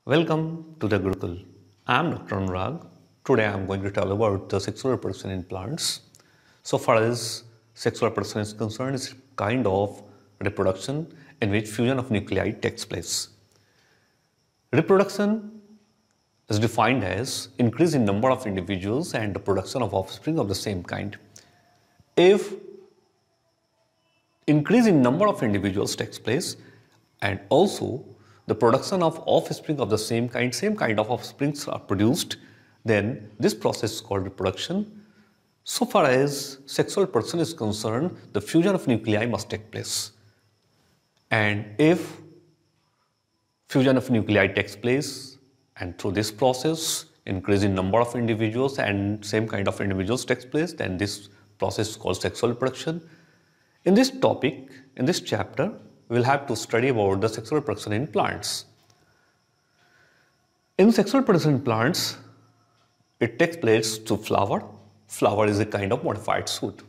Welcome to the GuruCool. I am Dr. Anurag. Today I am going to tell about the sexual reproduction in plants. So far as sexual reproduction is concerned, it's a kind of reproduction in which fusion of nuclei takes place. Reproduction is defined as increase in number of individuals and the production of offspring of the same kind. If increase in number of individuals takes place and also the production of offspring of the same kind of offsprings are produced, then this process is called reproduction. So far as sexual reproduction is concerned, the fusion of nuclei must take place. And if fusion of nuclei takes place and through this process increase in number of individuals and same kind of individuals takes place, then this process is called sexual reproduction. In this topic, in this chapter, we will have to study about the sexual reproduction in plants. In sexual reproduction in plants, it takes place through flower. Flower is a kind of modified shoot,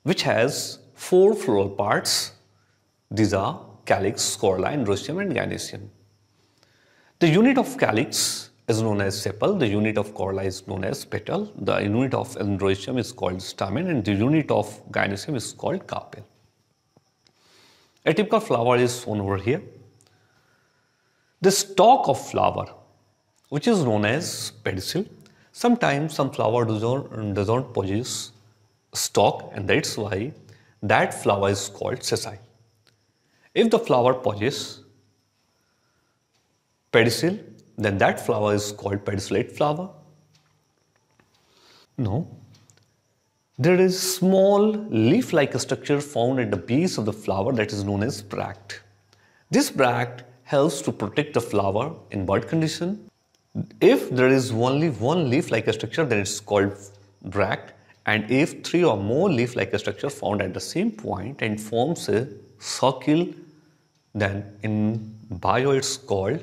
which has 4 floral parts. These are calyx, corolla, androecium, and gynoecium. The unit of calyx is known as sepal, the unit of corolla is known as petal, the unit of androecium is called stamen, and the unit of gynoecium is called carpel. A typical flower is shown over here. The stalk of flower, which is known as pedicel. Sometimes some flower doesn't produce stalk, and that's why that flower is called sessile. If the flower produces pedicel, then that flower is called pedicellate flower. No. There is small leaf-like structure found at the base of the flower that is known as bract. This bract helps to protect the flower in bud condition. If there is only one leaf-like structure, then it's called bract. And if 3 or more leaf-like structure found at the same point and forms a circle, then in bio it's called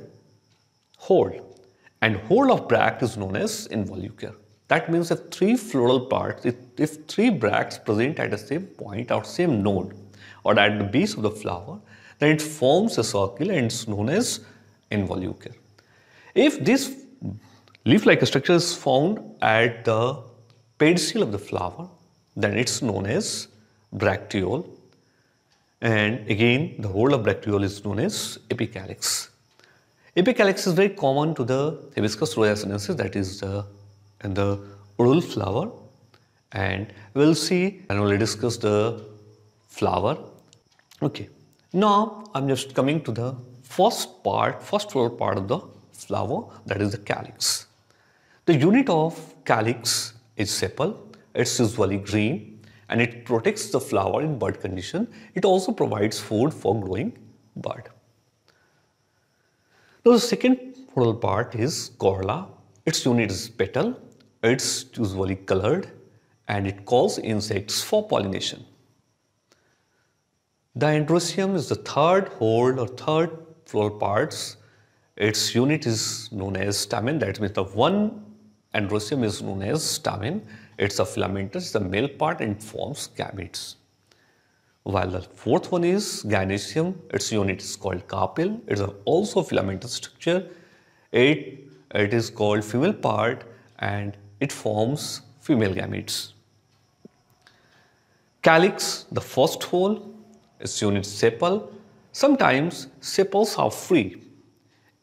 whorl. And whorl of bract is known as involucre. That means if 3 floral parts, if 3 bracts present at the same point or same node or at the base of the flower, then it forms a circle and it's known as involucre. If this leaf-like structure is found at the pedicel of the flower, then it's known as bracteole. And again, the whole of bracteole is known as epicalyx. Epicalyx is very common to the Hibiscus rosa sinensis, that is in the ural flower, and we'll see and we'll discuss the flower. Okay, now I'm just coming to the first floral part of the flower, that is the calyx. The unit of calyx is sepal. It's usually green and it protects the flower in bud condition. It also provides food for growing bud. Now the second floral part is corolla. Its unit is petal. It's usually colored and it calls insects for pollination. The androecium is the third whorl or third floral parts. Its unit is known as stamen. That means the one androecium is known as stamen. It's a filamentous, it's the male part and forms gametes. While the fourth one is gynoecium, its unit is called carpel. It's also a filamentous structure. It is called female part and it forms female gametes. Calyx, the first whorl, its unit is sepal. Sometimes sepals are free.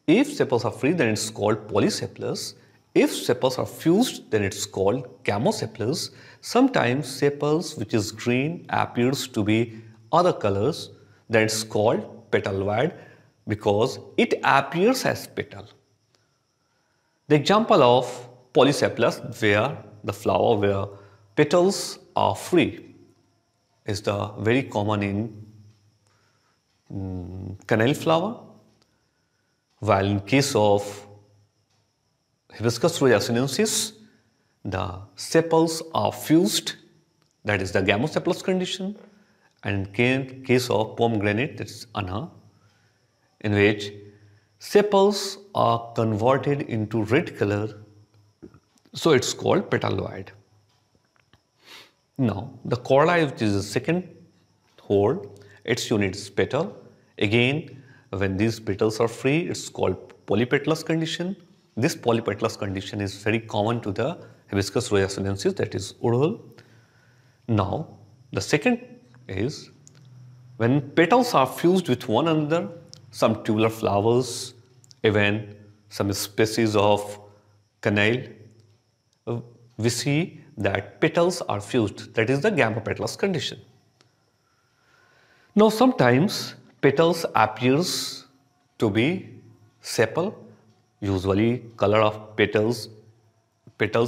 If sepals are free, then it's called polysepalous. If sepals are fused, then it's called gamosepalous. Sometimes sepals, which is green, appears to be other colors, then it's called petaloid because it appears as petal. The example of polysepalous, where the flower where petals are free, is the very common in cannel flower, while in case of Hibiscus rosa sinensis, the sepals are fused, that is the gamosepalous condition, and in case of pomegranate, that is anha, in which sepals are converted into red color, so it's called petaloid. Now, the corolla, which is the second whorl, its unit is petal. Again, When these petals are free, it's called polypetalous condition. This polypetalous condition is very common to the Hibiscus roya sinensis, that is Urul. Now, the second is when petals are fused with one another, some tubular flowers, even some species of canaille, we see that petals are fused. That is the gamma petalous condition. Now, sometimes petals appears to be sepal. Usually, color of petals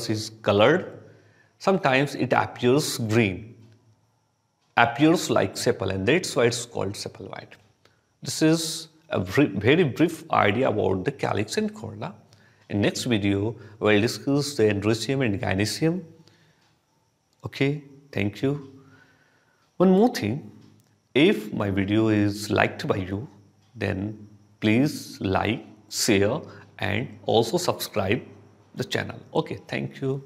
is colored. Sometimes it appears green, appears like sepal, and that's why it's called sepal white. This is a very brief idea about the calyx and corolla. In next video, we'll discuss the androecium and gynoecium. Okay, thank you. One more thing, if my video is liked by you, then please like, share, and also subscribe the channel. Okay, thank you.